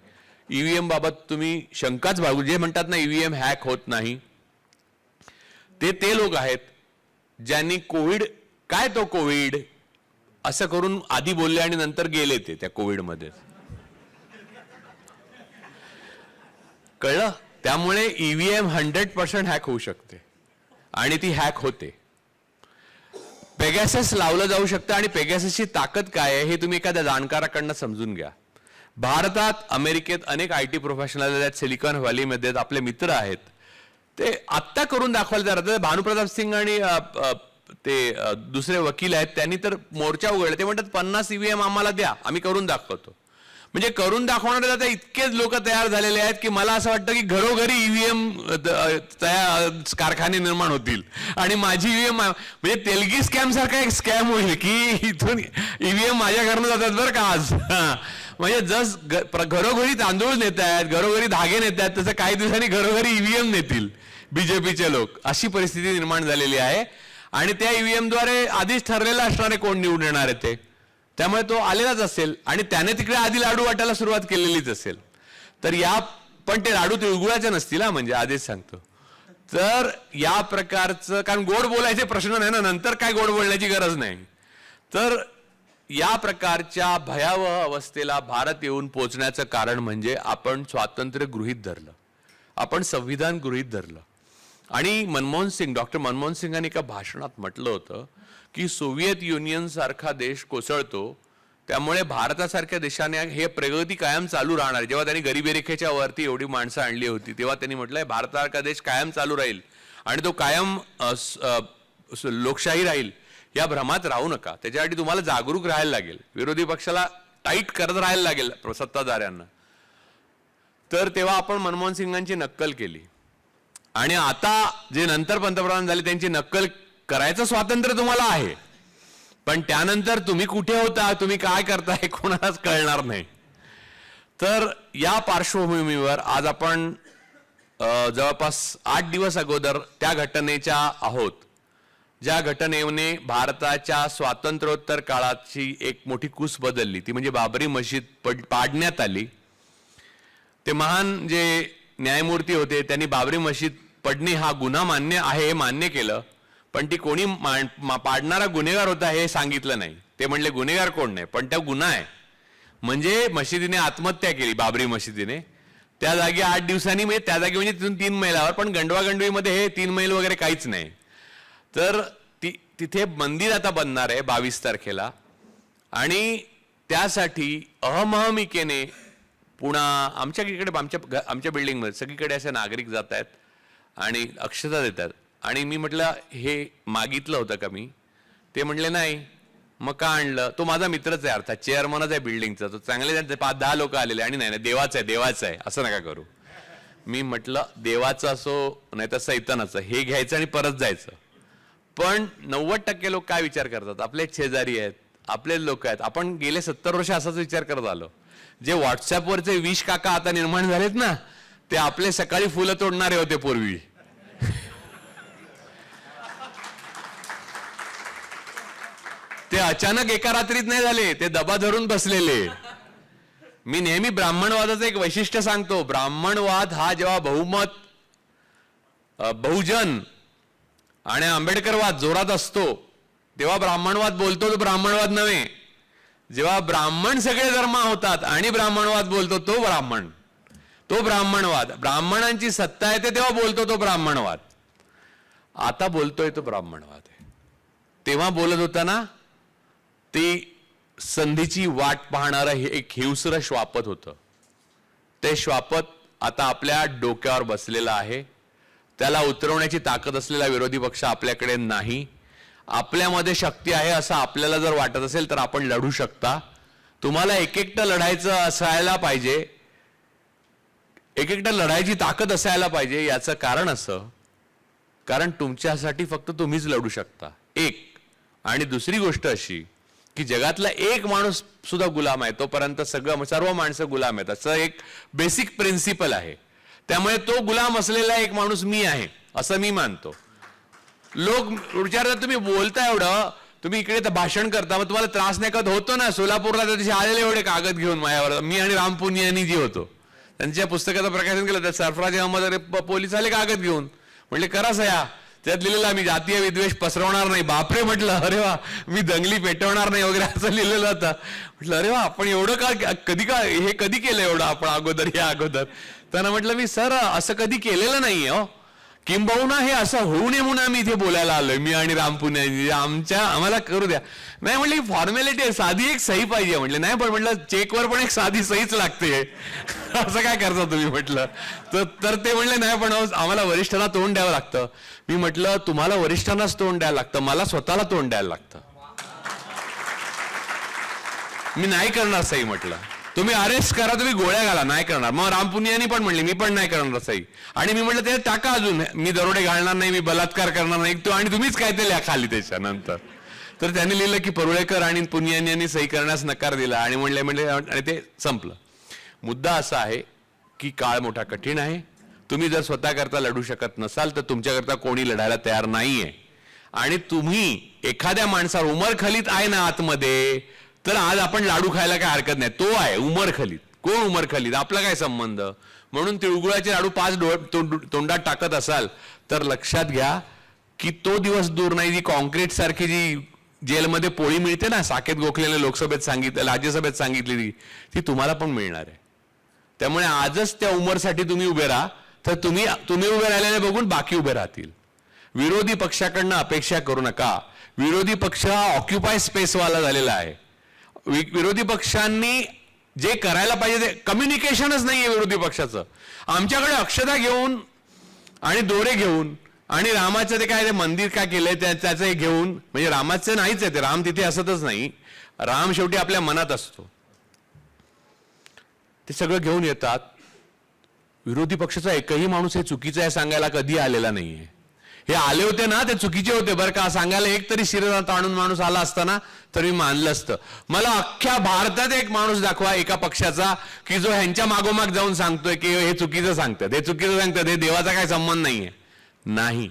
ईव्हीएम बाबत तुम्ही शंकाच बाळगू, जे म्हणतात ना ईव्हीएम हॅक होत नाही, ते लोक आहेत ज्यांनी कोविड काय तो कोविड असं करून आधी बोलले आणि नंतर गेले ते त्या कोविडमध्ये. कळलं. त्यामुळे ईव्हीएम 100% हॅक होऊ शकते आणि ती हॅक होते. पेगॅसस लावलं जाऊ शकतं आणि पेगॅससची ताकद काय आहे हे तुम्ही एखाद्या जाणकाराकडनं समजून घ्या. भारतात, अमेरिकेत अनेक IT प्रोफेशनल आहेत, सिलिकॉन व्हॅलीमध्ये आपले मित्र आहेत, ते आत्ता करून दाखवायला तयार आहेत. भानुप्रताप सिंग आणि ते दुसरे वकील आहेत, त्यांनी तर मोर्चा उघडला. ते म्हणतात 50 ईव्हीएम आम्हाला द्या, आम्ही करून दाखवतो. म्हणजे करून दाखवणारे आता इतकेच लोक तयार झालेले आहेत की मला असं वाटतं की घरोघरी ईव्हीएम कारखाने निर्माण होतील आणि माझी ईव्हीएम म्हणजे तेलगी स्कॅम सारखा एक स्कॅम होईल की इथून ईव्हीएम माझ्या घरनं जातात बरं का आज. म्हणजे जस घरोघरी तांदूळ नेत आहेत, घरोघरी धागे नेत आहेत, तसं काही दिवसांनी घरोघरी ईव्हीएम नेतील बीजेपीचे लोक. अशी परिस्थिती निर्माण झालेली आहे आणि त्या ईव्हीएमद्वारे आधीच ठरलेलं असणारे कोण निवडून येणार आहे ते, त्यामुळे तो आलेलाच असेल आणि त्याने तिकडे आधी लाडू वाटायला सुरुवात केलेलीच असेल. तर पण ते लाडू तिळगुळाचे नसतील हा, म्हणजे आधीच सांगतो. तर या प्रकारचं, कारण गोड बोलायचे प्रश्न नाही ना, नंतर काय गोड बोलण्याची गरज नाही. तर या प्रकारच्या भयावह अवस्थेला भारत येऊन पोहोचण्याचं कारण म्हणजे आपण स्वातंत्र्य गृहीत धरलं, आपण संविधान गृहीत धरलं. आणि डॉक्टर मनमोहन सिंगांनी एका भाषणात म्हटलं होतं की सोव्हिएत युनियन सारखा देश कोसळतो, त्यामुळे भारतासारख्या देशाने हे प्रगती कायम चालू राहणार. जेव्हा त्यांनी गरिबी रेखेच्या वरती एवढी माणसं आणली होती तेव्हा त्यांनी म्हटलंय भारतासारखा देश कायम चालू राहील आणि तो कायम लोकशाही राहील, या भ्रमात राहू नका. त्याच्यासाठी तुम्हाला जागरूक राहायला लागेल, विरोधी पक्षाला टाईट करत राहायला लागेल सत्ताधाऱ्यांना. तर तेव्हा आपण मनमोहन सिंगांची नक्कल केली आणि आता जे नंतर पंतप्रधान झाले त्यांची नक्कल करायचं स्वातंत्र्य तुम्हाला आहे, पण त्यानंतर तुम्ही कुठे होता, तुम्ही काय करताय हे कोणालाच कळणार नाही. तर या पार्श्वभूमीवर आज आपण जवळपास 8 दिवस अगोदर त्या घटनेच्या आहोत ज्या घटनेने भारताच्या स्वातंत्र्योत्तर काळाची एक मोठी कूस बदलली. ती म्हणजे बाबरी मशीद पाडण्यात आली. ते महान जे न्यायमूर्ती होते त्यांनी बाबरी मशीद पडणे हा गुन्हा मान्य आहे हे मान्य केलं, पण ती कोणी पाडणारा गुन्हेगार होता हे सांगितलं नाही. ते म्हणले गुन्हेगार कोण नाही, पण त्या गुन्हा आहे. म्हणजे मशिदीने आत्महत्या केली, बाबरी मशिदीने. त्या जागी 8 दिवसांनी, म्हणजे त्या जागी म्हणजे तिथून 3 मैलावर, पण गंडवागंडवीमध्ये हे 3 मैल वगैरे काहीच नाही. तर तिथे मंदिर आता बनणार आहे 22 तारखेला आणि त्यासाठी अहमहमिकेने आमच्या बिल्डिंगमध्ये सगळीकडे असे नागरिक जात आहेत आणि अक्षता देतात. आणि मी म्हटलं हे मागितलं होतं का मी? ते म्हणले नाही. मग का आणलं? तो माझा मित्रच आहे, अर्थात चेअरमनच आहे बिल्डिंगचा, तो चांगले 5-10 लोक आलेले आणि नाही देवाचं आहे असं नका करू. मी म्हटलं देवाचं असो नाही तर सैतानाचं, हे घ्यायचं आणि परत जायचं. पण 90% लोक काय विचार करतात, आपले शेजारी आहेत, आपले लोक आहेत. आपण गेले 70 वर्ष असाच विचार करत आलो. जे व्हॉट्सअपवरचे 20 काका आता निर्माण झालेत ना, ते आपले सकाळी फुलं तोडणारे होते पूर्वी. ते अचानक एका रात्रीत नाही झाले, ते दबा धरून बसलेले. मी नेहमी ब्राह्मणवादाचं एक वैशिष्ट्य सांगतो. ब्राह्मणवाद हा जेव्हा बहुजन आणि आंबेडकरवाद जोरात असतो तेव्हा ब्राह्मणवाद बोलतो, तो ब्राह्मणवाद नव्हे. जेव्हा ब्राह्मण सगळे धर्म होतात आणि ब्राह्मणवाद बोलतो तो ब्राह्मणवाद. ब्राह्मणांची सत्ता येते तेव्हा बोलतो तो ब्राह्मणवाद. आता बोलतोय तो ब्राह्मणवाद आहे. तेव्हा बोलत होता ना, ती संधीची वाट पाहणारं हे एक हिंस्र श्वापत होतं. ते श्वापत आता आपल्या डोक्यावर बसलेलं आहे. त्याला उतरवण्याची ताकद असलेला विरोधी पक्ष आपल्याकडे नाही. आपल्यामध्ये शक्ती आहे असं आपल्याला जर वाटत असेल तर आपण लढू शकता. तुम्हाला एकटं लढायचं असायला पाहिजे, एकटं लढायची ताकद असायला पाहिजे. याचं कारण असं, कारण तुमच्यासाठी फक्त तुम्हीच लढू शकता, एक. आणि दुसरी गोष्ट अशी की जगातला एक माणूस सुद्धा गुलाम आहे तोपर्यंत सर्व माणसं गुलाम आहेत, असं एक बेसिक प्रिन्सिपल आहे. त्यामुळे तो गुलाम असलेला एक माणूस मी आहे असं मी मानतो. लोक विचारतात तुम्ही बोलता एवढं, तुम्ही इकडे भाषण करता, मग तुम्हाला त्रास नाही का होतो ना? सोलापूरला त्या दिवशी आलेले एवढे कागद घेऊन माझ्यावर, मी आणि राम पुनियांनी जे होतो त्यांच्या पुस्तकाचं प्रकाशन केलं, त्या सरफराज अहमद पोलीस आले कागद घेऊन, म्हटले करा सह्या. त्यात लिहिलेलं आम्ही जातीय विद्वेष पसरवणार नाही. बापरे म्हटलं, अरे वा, मी दंगली पेटवणार नाही वगैरे असं लिहिलेलं होतं. म्हटलं अरे वा, आपण एवढं हे कधी केलं एवढं आपण अगोदर? त्यांना म्हटलं मी सर असं कधी केलेलं नाहीये हो, किंबहुना हे असं होऊ नये म्हणून आम्ही इथे बोलायला आलोय, मी आणि राम पुणे, आम्हाला करू द्या. नाही म्हटलं ही फॉर्मॅलिटी आहे, साधी एक सही पाहिजे. म्हटलं नाही, पण म्हटलं चेकवर पण एक साधी सहीच लागते, असं काय करता तुम्ही? म्हटलं तर ते म्हणले नाही, पण आम्हाला वरिष्ठांना तोंड द्यावं लागतं. मी म्हटलं तुम्हाला वरिष्ठांनाच तोंड द्यायला लागतं, मला स्वतःला तोंड द्यायला लागतं. मी नाही करणार सही म्हटलं. तुम्ही अरेस्ट करा, तुम्ही गोळ्या घाला, नाही करणार. मग राम पुनियांनी पण म्हणले मी पण नाही करणार असंही. आणि मी म्हटलं ते टाका अजून, मी दरोडे घालणार नाही, मी बलात्कार करणार नाही, तो आणि तुम्हीच काय ते लिहा खाली त्याच्यानंतर. तर त्यांनी लिहिलं की परुळेकर आणि पुनियान यांनी सही करण्यास नकार दिला आणि म्हणले आणि ते संपलं. मुद्दा असा आहे की काळ मोठा कठीण आहे. तुम्ही जर स्वतःकरता लढू शकत नसाल तर तुमच्याकरता कोणी लढायला तयार नाहीये. आणि तुम्ही एखाद्या माणसावर, उमर खलीद आहे ना आतमध्ये, तर आज आपण लाडू खायला काय हरकत नाही. तो आहे उमर खलीद. कोण उमर खलीद? आपला काय संबंध? म्हणून तिळगुळाचे लाडू 5 तोंडात टाकत असाल तर लक्षात घ्या की तो दिवस दूर नाही. जी कॉन्क्रीट सारखी जी जेलमध्ये पोळी मिळते ना, साकेत गोखलेल्या लोकसभेत सांगितलं, राज्यसभेत सांगितलेली, ती तुम्हाला पण मिळणार आहे. त्यामुळे आजच त्या उमरसाठी तुम्ही उभे राहा, तर तुम्ही उभे राहिलेले बघून बाकी उभे राहतील. विरोधी पक्षाकडनं अपेक्षा करू नका. विरोधी पक्ष हा ऑक्युपाय स्पेसवाला झालेला आहे. विरोधी पक्षांनी जे करायला पाहिजे ते कम्युनिकेशनच नाहीये विरोधी पक्षाचं. आमच्याकडे अक्षता घेऊन आणि दोरे घेऊन आणि रामाचं ते काय ते मंदिर काय केलंय त्याचं हे घेऊन, म्हणजे रामाचं नाहीच आहे ते, राम तिथे असतच नाही. राम शेवटी आपल्या मनात असतो. ते सगळं घेऊन येतात. विरोधी पक्षाचा एकही माणूस हे चुकीचं आहे सांगायला कधी आलेला नाहीये. हे आले होते ना, ते चुकीचे होते बरं का सांगायला एक तरी शिरत आणून माणूस आला असता ना तर मी मानलं असतं. मला अख्ख्या भारतात एक माणूस दाखवा एका पक्षाचा की जो ह्यांच्या मागोमाग जाऊन सांगतोय की हे चुकीचं सांगतात, हे चुकीचं सांगतात, हे देवाचा काय संबंध नाहीये. नाही,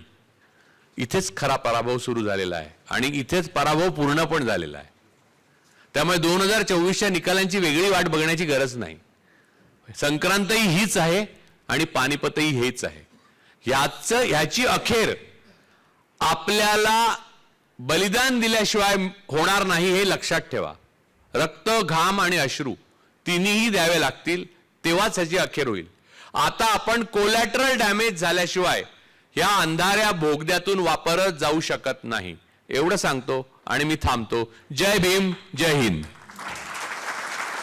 इथेच खरा पराभव सुरू झालेला आहे आणि इथेच पराभव पूर्ण पण झालेला आहे. त्यामुळे 2024च्या निकालांची वेगळी वाट बघण्याची गरज नाही. संक्रांतही हीच आहे आणि पानिपतही हेच आहे. ह्याची अखेर आपल्याला बलिदान दिल्याशिवाय होणार नाही हे लक्षात ठेवा. रक्त, घाम आणि अश्रू तिन्ही द्यावे लागतील, तेव्हाच ह्याची अखेर होईल. आता आपण कोलॅटरल डॅमेज झाल्याशिवाय या अंधाऱ्या बोगद्यातून वापरत जाऊ शकत नाही. एवढं सांगतो आणि मी थांबतो. जय भीम, जय हिंद.